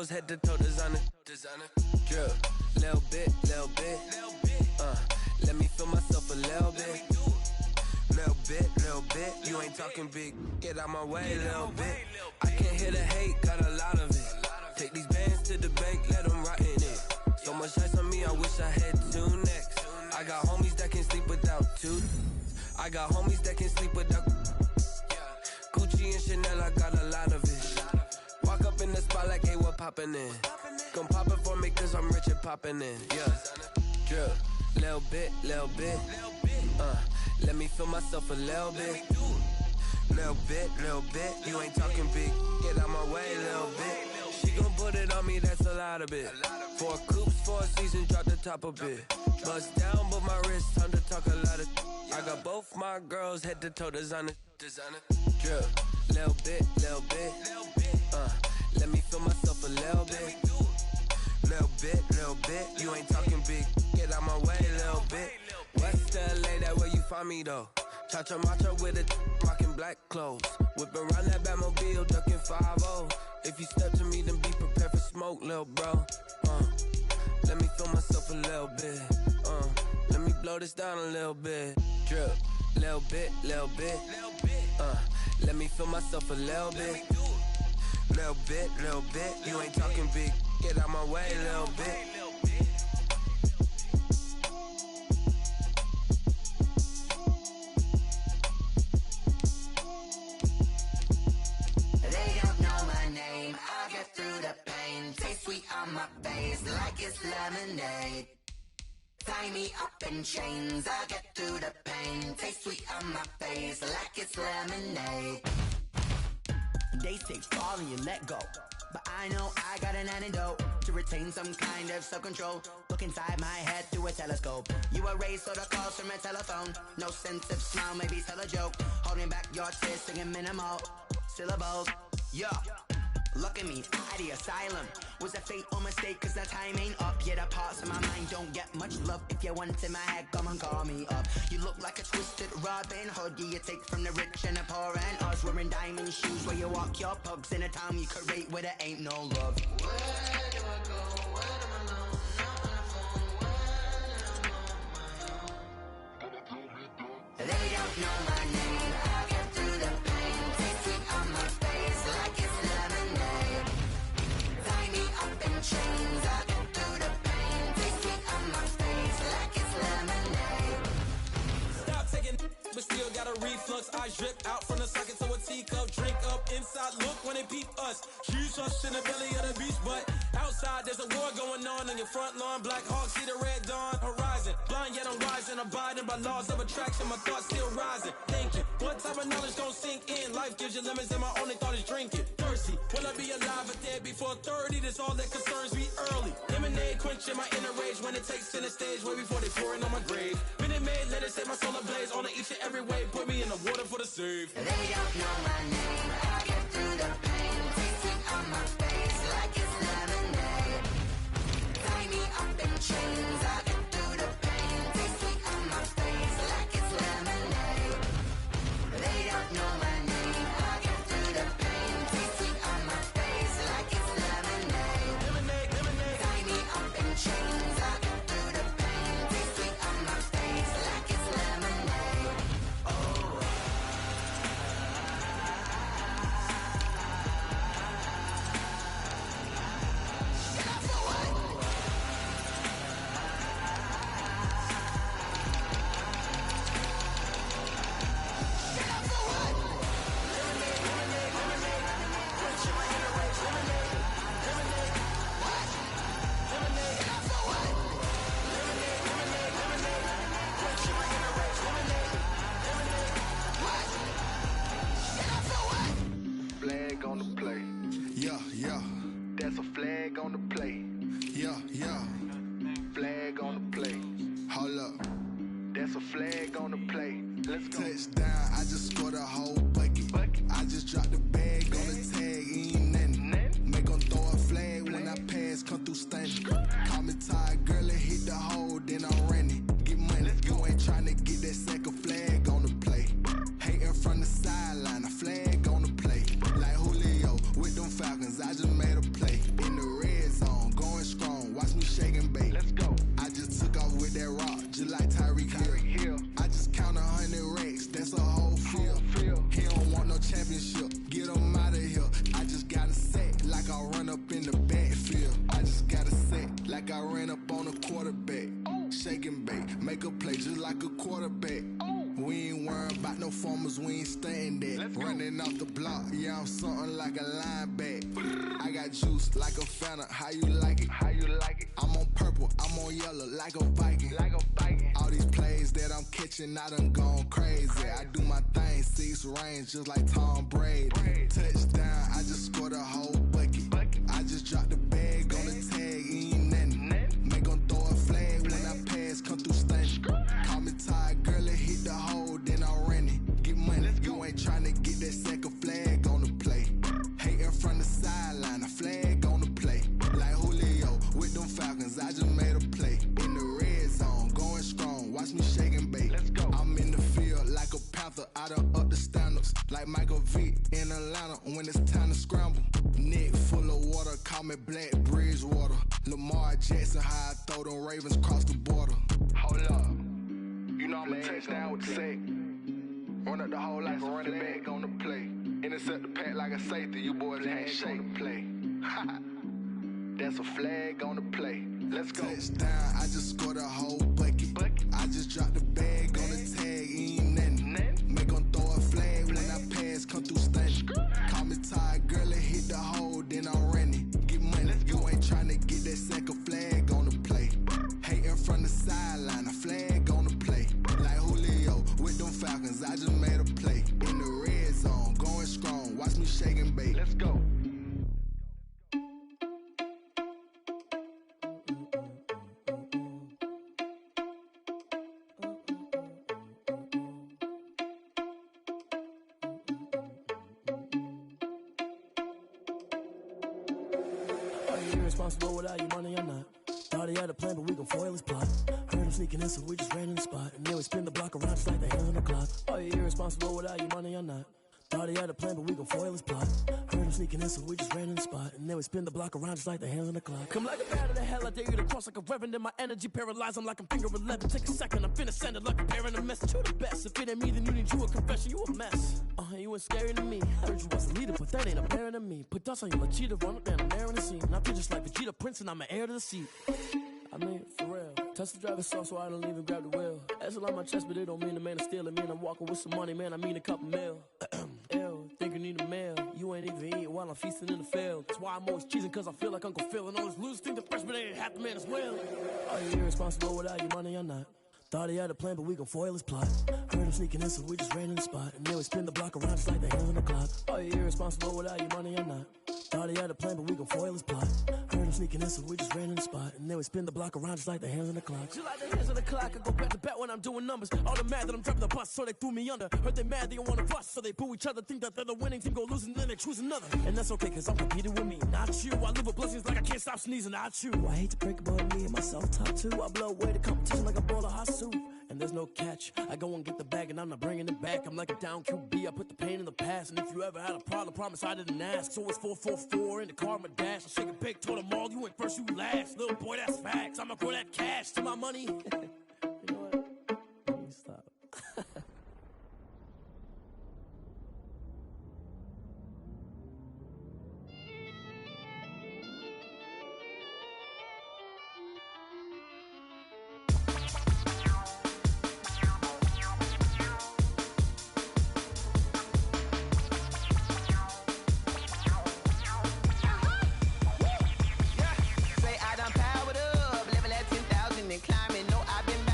Head to toe designer, drip, little bit, let me feel myself a little bit, you ain't talking big, get out my way, little bit, I can't hear the hate, got a lot of it, take these bands to the bank, let them rot in it, so much ice on me, I wish I had two necks, I got homies that can sleep without two, I got homies that can sleep without, Gucci and Chanel, I got a lot of it, walk up in the spot like, hey, what poppin' in? Gon' pop it for me cause I'm rich and poppin' in, yeah. Drip, little bit, let me feel myself a little bit. Little bit, you ain't talking big, get out my way, little bit. She gon' put it on me, that's a lot of it. 4 coops, 4 seasons, drop the top a bit. Bust down, but my wrist, time to talk a lot of. I got both my girls, head to toe designer. Drip, little bit, let me feel myself a little bit. Little bit, you ain't talking big, get out my way, little bit. West LA, that where you find me though. Cha-cha matcha with a rockin' black clothes. Whip around that Batmobile, ducking 5-0. If you step to me, then be prepared for smoke, little bro. Let me feel myself a little bit. Let me blow this down a little bit. Drip, little bit. Let me feel myself a little bit. Little bit, you ain't talking big, get out my way, little bit. They don't know my name, I get through the pain. Taste sweet on my face like it's lemonade. Tie me up in chains, I get through the pain. Taste sweet on my face like it's lemonade. They say fall and you let go, but I know I got an antidote to retain some kind of self-control. Look inside my head through a telescope. You erase all the calls from a telephone. No sense of smile, maybe tell a joke. Holding back your tears, singing minimal syllables. Yeah, look at me, out the asylum. Was a fate or mistake, cause the time ain't up. Yeah, the parts of my mind don't get much love. If you want in my head, come and call me up. You look like a twisted Robin Hood. Yeah, you take from the rich and the poor and us. Wearing diamond shoes where you walk your pugs in a town you could rate where there ain't no love. Where do I go? Where am I alone? Not on the phone. When I'm on my own. They don't know my name. I get through the pain. Taste sweet on my face like it's lemonade. Tie me up in chains. I get through the pain. Taste sweet on my face like it's lemonade. Stop taking, but still got a reflux. I drip out from the socket to a teacup. Drink up inside, look when they peep us. Shoes us in the belly of the beast, but outside there's a war going on your front lawn. Black Hawk, see the red dawn horizon. Blind yet I'm rising, abiding by laws of attraction. My thoughts still rising, thinking what type of knowledge don't sink in. Life gives you lemons and my only thought is drinking. Thirsty, will I be alive or dead before 30? That's all that concerns me early. Lemonade quenching my inner rage when it takes center stage way before they pouring on my grave. Minute Maid, let it set my soul ablaze on each and every way. Put me in the water for the save. They don't know my name. I get through the pain. Taste sweet on my face like it's lemonade. Tie me up in chains. I get through the pain. Taste sweet on my face like it's lemonade. They don't know my name. I get through the pain. Taste sweet on my face like it's lemonade. Tie me up in chains. I get through the pain. Taste sweet on my face like it's lemonade. Oh. play. Yeah, yeah. Flag on the play. Hold up. That's a flag on the play. Let's go. Touchdown, I just scored a whole bucket. I just dropped the bag on the tag, ain't nothing. Make them throw a flag when I pass, come through stunning. Call me tired, girl, and hit the hole, then I'm running. Get money, you ain't trying to get that second flag on the play. Hating from the sideline, a flag on the play. Like Julio with them Falcons, I just made a play. In the red zone, going strong, watch me shake and bake. Let's go. I just took off with that rock, just like Tyreek Hill. I just count 100 racks, that's a whole field. He don't want no championship, get him out of here. I just got a set, like I run up in the backfield. I just got a set, like I ran up on a quarterback. Shake and bake, make a play just like a quarterback. We ain't worried about no formers, we ain't staying there. Running off the block, yeah, I'm something like a linebacker. I got juice like a Fanta, how you like it? How you like it? I'm on purple, I'm on yellow, like a Viking. Like a Viking. All these plays that I'm catching, I done gone crazy. I do my thing, 6 range, just like Tom Brady. Touchdown, I just scored a whole bucket. I just dropped the bag on the tag, ain't nothing. Make them throw a flag when I pass, come through stunning. Call me tired, girl, and hit the hole, then I'm running. Get money, you ain't trying to get that second flag on the play. Hating from the sideline, a flag on the play. Like Julio with them Falcons, I just made a play. In the red zone, going strong, watch me shake and bake. Let's go. I'm in the field like a Panther, I done up the standards. Like Michael Vick in Atlanta when it's time to scramble. Neck full of water, call me Black Bridgewater. Lamar Jackson, how I throw them Ravens cross the border. Hold up. You know I'm a touchdown with the sack. Run up the hole like a running back on the play. Intercept the pack like a safety, you boys can't shake the play. That's a flag on the play. Let's go. Touchdown, I just scored a whole bucket. I just dropped the bag on the tag, ain't nothing. Make them throw a flag when I pass, come through stunning. Call me tired, girl, and hit the hole, then I'm running. Get money, you ain't trying to get that second flag on the play. Hating from the sideline, a flag on the play. Like Julio with them Falcons, I just made a play. In the red zone, going strong, watch me shake and bake. Let's go. Are you irresponsible without your money or not? Thought he had a plan, but we gon' foil his plot. Heard him sneaking in, so we just ran in the spot. And then we spin the block around just like the hands on the clock. Are you irresponsible without your money or not? Thought he had a plan, but we gon' foil his plot. Heard him sneaking in, so we just ran in the spot. And then we spin the block around just like the hands on the clock. Come like a bat of the hell, I dare you to cross like a reverend. In my energy paralyzed, I'm like I'm finger 11. Take a second, I'm finna send it like a parent a message. You the best, if it ain't me, then you need you a confession. You a mess, you ain't scary to me. Heard you was a leader, but that ain't apparent to me. Put dust on you like cheetah, run up and I'm there in the scene. I feel just like Vegeta Prince and I'm an heir to the seat. I mean, for real. Touch the driver's sauce so I don't even grab the wheel. That's on my chest, but it don't mean the man is stealing. Man, I'm walking with some money, man, I mean a couple mil. Ew, think you need a meal. You ain't even eating while I'm feasting in the field. That's why I'm always cheesing, cause I feel like Uncle Phil. And all those losers think the freshman ain't half the man as well. Are you irresponsible without your money or not? Thought he had a plan, but we gon' foil his plot. Heard him sneaking in, so we just ran in the spot. And then we spin the block around just like the hands on the clock. Are you irresponsible without your money or not? Thought he had a plan, but we gon' foil his plot. Heard him sneaking in, so we just ran in the spot. And then we spin the block around just like the hands on the clock. Just like the hands on the clock, I go back to back when I'm doing numbers. All the mad that I'm driving the bus, so they threw me under. Heard they mad, they don't wanna bust, so they boo each other. Think that they're the winning team, go losing, then they choose another. And that's okay, cause I'm competing with me, not you. I live with blessings like I can't stop sneezing, not you. I hate to break it, but me and myself top two. I blow away the competition like a bowl of hot soup. And there's no catch. I go and get the bag and I'm not bringing it back. I'm like a down QB, I put the pain in the past. And if you ever had a problem, promise I didn't ask. So it's 444 in the car, my dash. I shake a big, told them all, you went first, you last. Little boy, that's facts. I'ma grow that cash to my money. You know what? Let me stop. Say I done powered up, level at 10,000 and climbing. No, I've been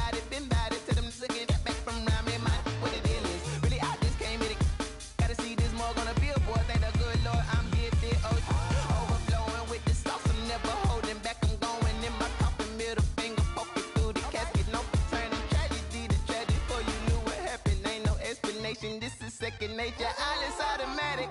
second nature. All is automatic.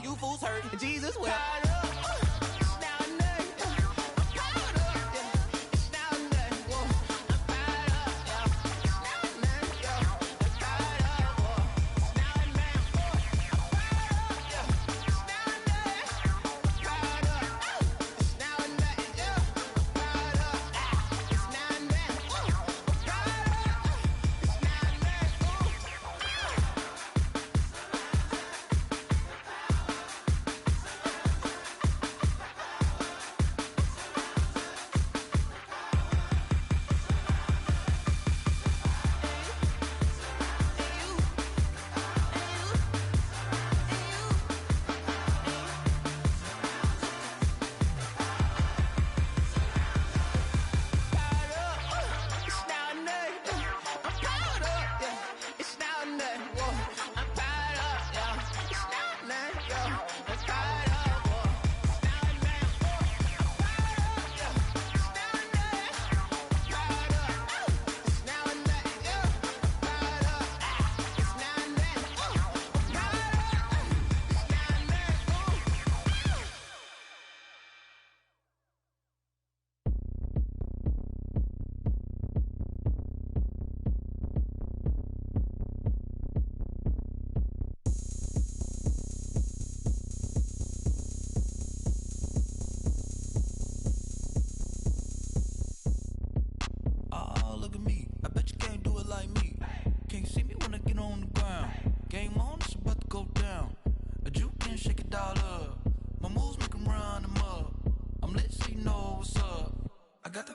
You fools hurt. Jesus will.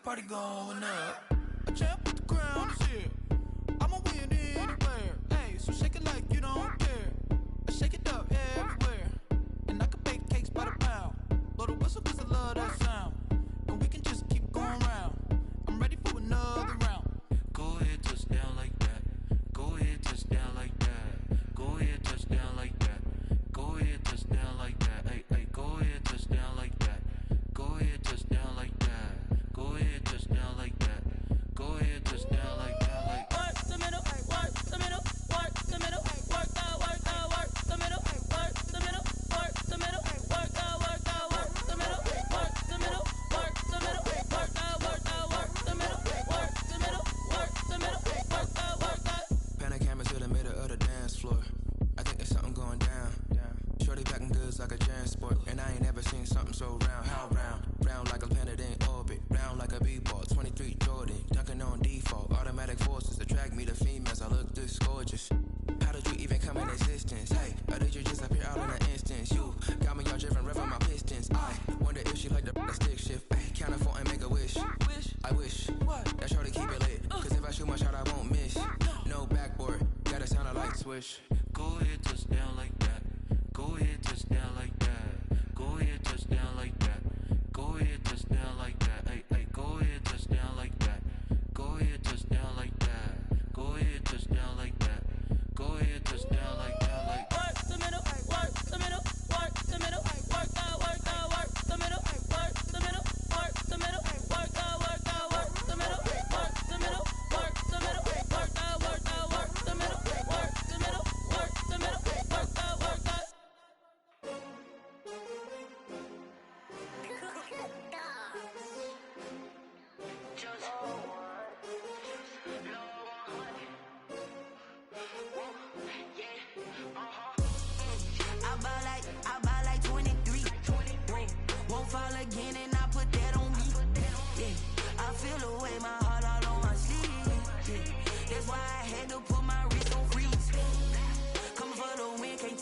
Party going up. A champ with the crown is here. I'ma win anywhere. Hey, so shake it like you don't care. I shake it up everywhere. And I can bake cakes by the pound. Blow the whistle cause I love that sound. And we can just keep going round. I'm ready for another round. Go ahead, touch down like that. Go ahead, touch down like that. Go ahead, touch down like that. Go ahead, touch down like that. Hey, hey, go ahead, touch down like that. Go ahead, touch down like that. Go ahead, touch down like that. Go ahead, touch down like that. Like work the middle, work the middle, work the middle, work out, work the middle, work the middle, work the middle, work out, work the middle, work the middle, work the middle, work out, work the middle, work the middle, work the middle, work out. Pan a camera to the middle of the dance floor. I think there's something going down. Shorty packing goods like a transport, and I ain't never seen something so round. How round? Round like a planet in orbit, round like a b-ball. 23 Jordan, dunking on default. Automatic forces attract me to females. I look this gorgeous. How did you even come in existence? Hey, or did you just appear out in an instance? You got me all driven, revving my pistons. I wonder if she like the stick shift. Ay, count a 4 and make a wish. I wish that shorty keep it lit. Cause if I shoot my shot, I won't miss. No backboard, gotta sound a light switch. Go ahead, touch down like that. Go ahead, touch down like that. Go ahead, touch down like that. Go ahead, touch down like that. Hey, hey, go ahead, touch down like that. Go ahead, touch down like that. Go ahead, touch down like that. Go ahead, touch down like that. Like work the middle, work the middle, work the middle, work out, work the middle, work the middle, work the middle, work out, work the middle, work the middle, work the middle, work out, work the middle, work the middle, work the middle,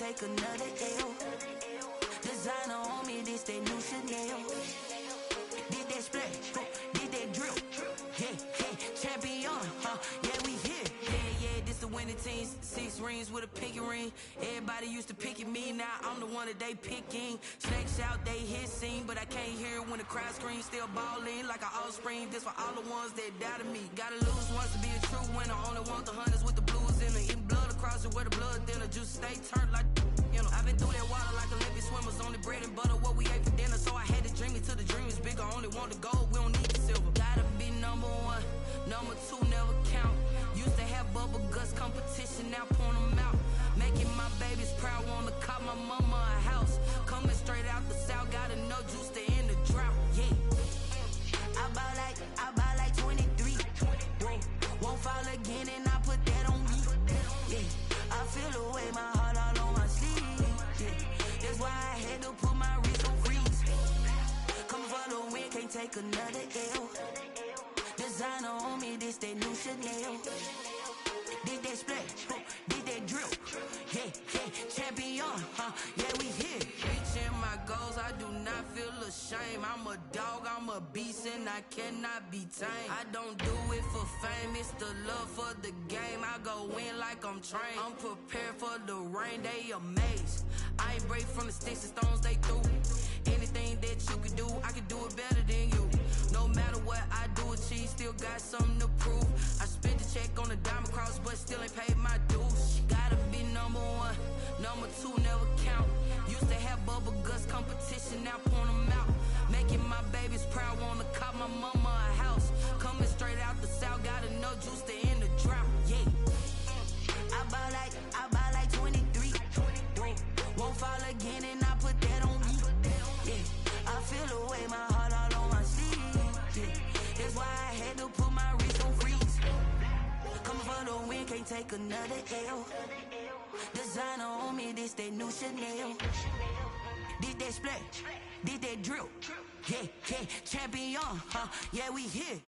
take another L. Designer on me, this that new Chanel. Did that splash, did that drill. Yeah, champion, yeah, we here. Yeah, this the winning team. 6 rings with a pinky ring. Everybody used to pick at me, now I'm the one that they picking. Snakes out, they hissing, but I can't hear when the crowd screams. Still balling like an offspring. This for all the ones that doubted me. Gotta lose once to be a true winner. Only want the hunters with the blues in it. Eating blood across it where the blood thinner. Juice stay turned like, you know. I've been through that water like Olympic swimmers. Only bread and butter, what we ate for dinner. So I had to dream it till the dream is bigger. Only want the gold, we don't need the silver. Gotta be number 1, number 2 never count. Used to have bubble guts competition, now point them out. Making my babies proud, wanna cop my mama a house. Coming straight out the south, got enough juice to end the drought. Yeah, I buy like 23. Whoa, won't fall again, and I put that on me. Yeah, I feel the way, my heart all on my sleeve. Yeah, that's why I had to put my wrist on freeze. Coming for the win, can't take another L. Designer on me, this that new Chanel. Did that splash, did that drill. Yeah, champion, yeah, we here. Reaching my goals, I do not feel ashamed. I'm a dog, I'm a beast, and I cannot be tamed. I don't do it for fame, it's the love for the game. I go in like I'm trained. I'm prepared for the rain, they amazed. I ain't break from the sticks and stones they threw. Anything that you can do, I can do it better than you. No matter what I do, achieve, still got something to prove. I spent the check on the diamond cross, but still ain't paid my dues. Gotta be number 1, number 2 never count. Used to have bubble guts competition, now point them out. Making my babies proud, wanna cop my mama a house. Coming straight out the south, got enough juice to end the drought. Yeah, I buy like 23. Whoa, won't fall again, and I put that on me. Yeah, I feel the way, my heart all on my sleeve. Yeah, that's why I had to put my wrist on freeze. Coming for the win, can't take another L. Designer on me, this that new Chanel. Did that splash, did that drill. Yeah, champion, yeah, we here.